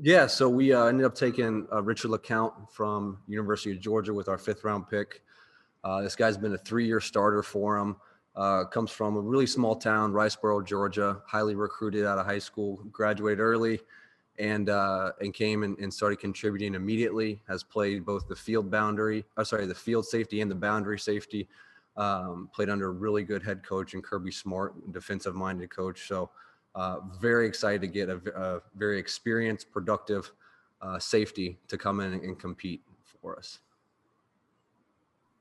Yeah, so we ended up taking Richard LeCounte from University of Georgia with our 5th-round pick. This guy's been a 3-year starter for him. Comes from a really small town, Riceboro, Georgia. Highly recruited out of high school. Graduated early, and came and started contributing immediately. Has played both the field safety and the boundary safety. Played under a really good head coach in Kirby Smart, defensive-minded coach. So. Very excited to get a very experienced, productive safety to come in and compete for us.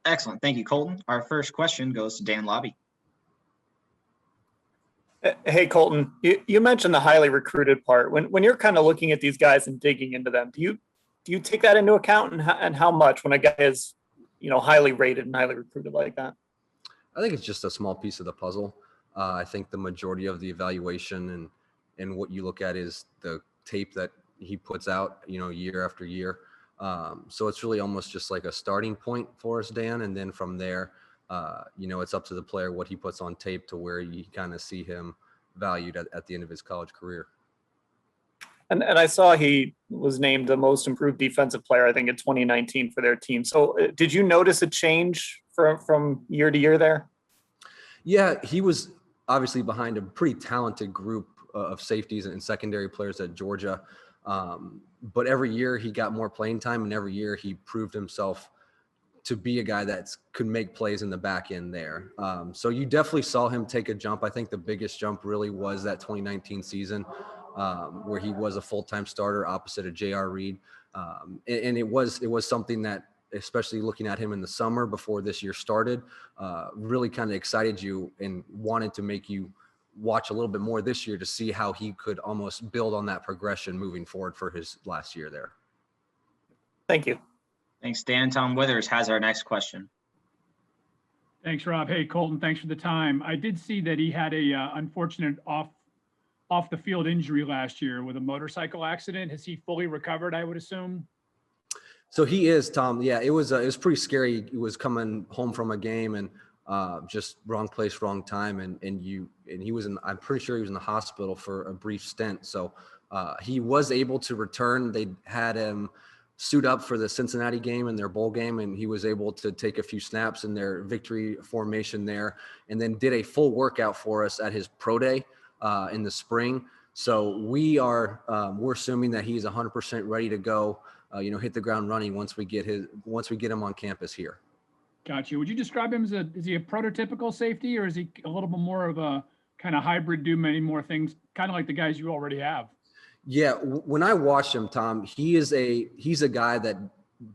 Excellent. Thank you, Colton. Our first question goes to Dan Lobby. Hey, Colton, you mentioned the highly recruited part. When you're kind of looking at these guys and digging into them, do you take that into account, and how much when a guy is, highly rated and highly recruited like that? I think it's just a small piece of the puzzle. I think the majority of the evaluation and what you look at is the tape that he puts out, year after year. So it's really almost just like a starting point for us, Dan. And then from there, it's up to the player what he puts on tape to where you kind of see him valued at the end of his college career. And I saw he was named the most improved defensive player, I think, in 2019 for their team. So did you notice a change from year to year there? Yeah, he was obviously behind a pretty talented group of safeties and secondary players at Georgia. But every year he got more playing time, and every year he proved himself to be a guy that could make plays in the back end there. So you definitely saw him take a jump. I think the biggest jump really was that 2019 season where he was a full-time starter opposite of J.R. Reed. And it was something that, especially looking at him in the summer before this year started, really kind of excited you and wanted to make you watch a little bit more this year to see how he could almost build on that progression moving forward for his last year there. Thank you. Thanks, Dan. Tom Withers has our next question. Thanks, Rob. Hey, Colton, thanks for the time. I did see that he had a unfortunate off the field injury last year with a motorcycle accident. Has he fully recovered, I would assume? So he is, Tom. Yeah, it was pretty scary. He was coming home from a game and just wrong place, wrong time, and he was I'm pretty sure he was in the hospital for a brief stint. So he was able to return. They had him suit up for the Cincinnati game and their bowl game, and he was able to take a few snaps in their victory formation there, and then did a full workout for us at his pro day in the spring. So we're assuming that he's 100% ready to go. Hit the ground running once we get him on campus here. Gotcha. Would you describe him is he a prototypical safety, or is he a little bit more of a kind of hybrid, do many more things, kind of like the guys you already have? Yeah. When I watch him, Tom, he's a guy that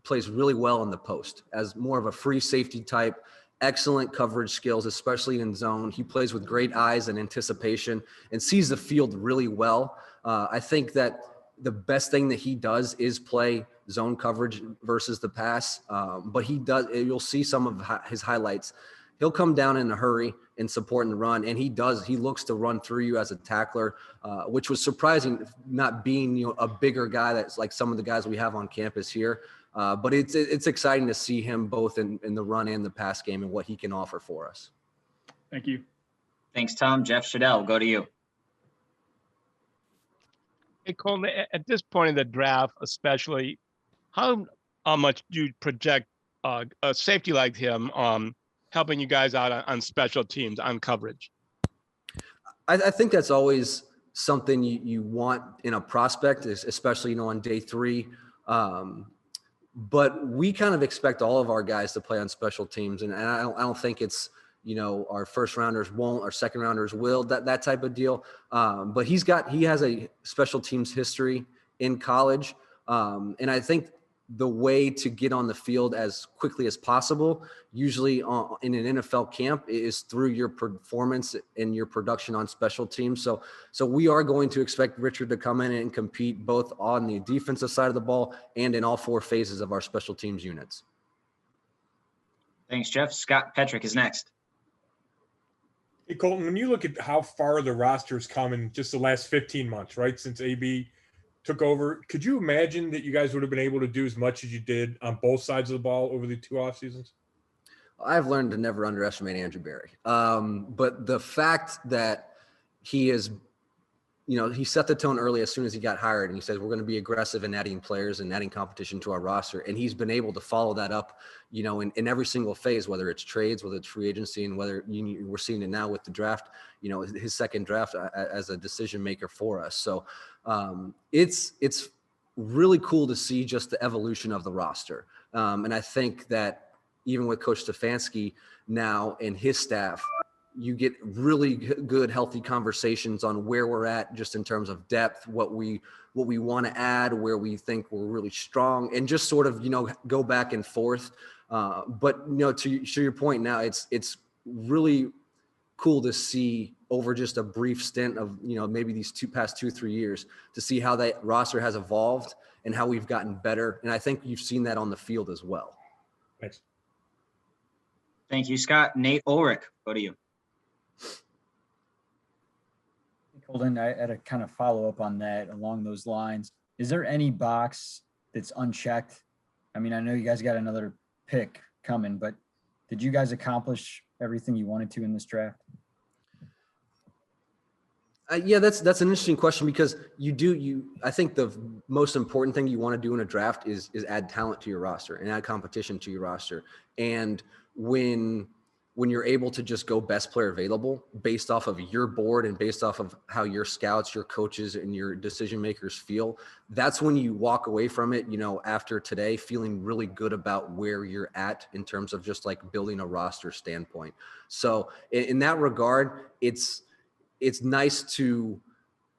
plays really well in the post as more of a free safety type, excellent coverage skills, especially in zone. He plays with great eyes and anticipation and sees the field really well. I think that the best thing that he does is play zone coverage versus the pass. But you'll see some of his highlights. He'll come down in a hurry and support the run. And he looks to run through you as a tackler, which was surprising, not being, a bigger guy that's like some of the guys we have on campus here. But it's exciting to see him both in the run and the pass game and what he can offer for us. Thank you. Thanks, Tom. Jeff Shadell, go to you. Hey, Colton, at this point in the draft, especially, how much do you project a safety like him helping you guys out on special teams, on coverage? I think that's always something you want in a prospect, especially, on day 3. But we kind of expect all of our guys to play on special teams. And I don't think it's, our first rounders won't, our second rounders will, that type of deal. But he has a special teams history in college. And I think the way to get on the field as quickly as possible, usually in an NFL camp, is through your performance and your production on special teams. So we are going to expect Richard to come in and compete both on the defensive side of the ball and in all 4 phases of our special teams units. Thanks, Jeff. Scott Petrick is next. Hey, Colton, when you look at how far the roster's come in just the last 15 months, right, since AB took over, could you imagine that you guys would have been able to do as much as you did on both sides of the ball over the 2 off seasons? I've learned to never underestimate Andrew Berry. But the fact that he is he set the tone early as soon as he got hired, and he says, we're going to be aggressive in adding players and adding competition to our roster. And he's been able to follow that up, in every single phase, whether it's trades, whether it's free agency, and whether we're seeing it now with the draft, his second draft as a decision maker for us. So it's really cool to see just the evolution of the roster. And I think that even with Coach Stefanski now and his staff, you get really good, healthy conversations on where we're at just in terms of depth, what we want to add, where we think we're really strong, and just sort of, go back and forth. But, to your point now, it's really cool to see over just a brief stint of, maybe these past 2-3 years, to see how that roster has evolved and how we've gotten better. And I think you've seen that on the field as well. Thanks. Thank you, Scott. Nate Ulrich, go to you. Colton, I had to kind of follow up on that along those lines. Is there any box that's unchecked? I mean, I know you guys got another pick coming, but did you guys accomplish everything you wanted to in this draft? Yeah, that's an interesting question, because I think the most important thing you want to do in a draft is add talent to your roster and add competition to your roster. And when you're able to just go best player available based off of your board and based off of how your scouts, your coaches, and your decision makers feel, that's when you walk away from it, after today, feeling really good about where you're at in terms of just like building a roster standpoint. So in that regard, it's nice to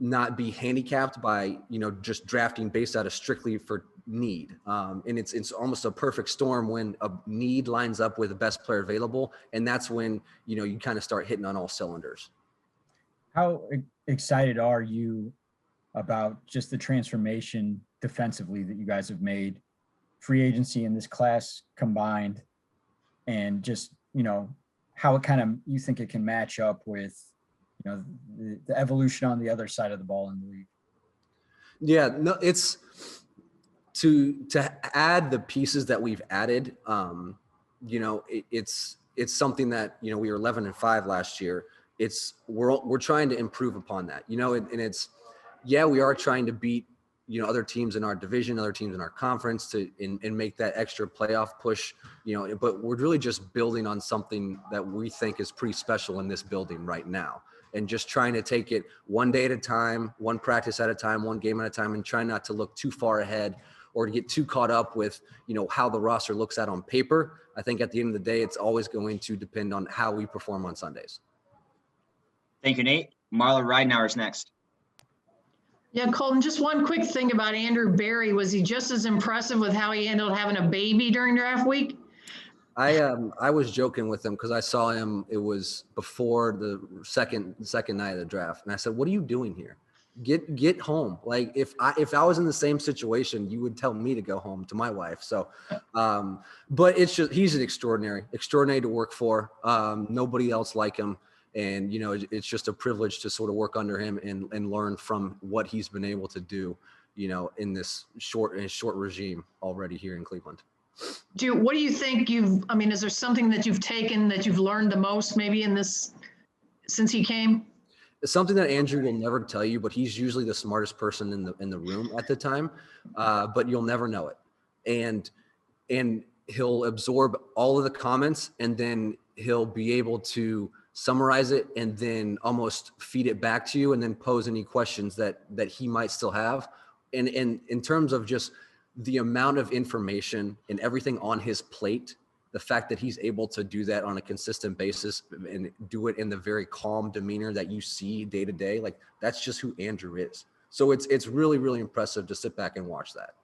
not be handicapped by, just drafting based out of strictly for need. And it's almost a perfect storm when a need lines up with the best player available. And that's when, you kind of start hitting on all cylinders. How excited are you about just the transformation defensively that you guys have made, free agency and this class combined, and just, how it kind of, you think it can match up with, the evolution on the other side of the ball in the league? Yeah, no, it's to add the pieces that we've added. It's something that, we were 11-5 last year. We're trying to improve upon that, and it's, we are trying to beat, other teams in our division, other teams in our conference and make that extra playoff push, but we're really just building on something that we think is pretty special in this building right now. And just trying to take it one day at a time, one practice at a time, one game at a time, and try not to look too far ahead or to get too caught up with, how the roster looks at on paper. I think at the end of the day, it's always going to depend on how we perform on Sundays. Thank you, Nate. Marla Ridenour is next. Yeah, Colton, just one quick thing about Andrew Berry. Was he just as impressive with how he handled having a baby during draft week? I was joking with him because I saw him, it was before the second night of the draft. And I said, what are you doing here? Get home. Like if I was in the same situation, you would tell me to go home to my wife. So, but it's just, he's an extraordinary to work for. Nobody else like him. And, it's just a privilege to sort of work under him and learn from what he's been able to do, in this short regime already here in Cleveland. What do you think is there something that you've taken that you've learned the most maybe in this since he came? It's something that Andrew will never tell you, but he's usually the smartest person in the room at the time. But you'll never know it. And he'll absorb all of the comments, and then he'll be able to summarize it and then almost feed it back to you and then pose any questions that he might still have. And in terms of just the amount of information and everything on his plate, the fact that he's able to do that on a consistent basis and do it in the very calm demeanor that you see day to day, like that's just who Andrew is. So it's really, really impressive to sit back and watch that.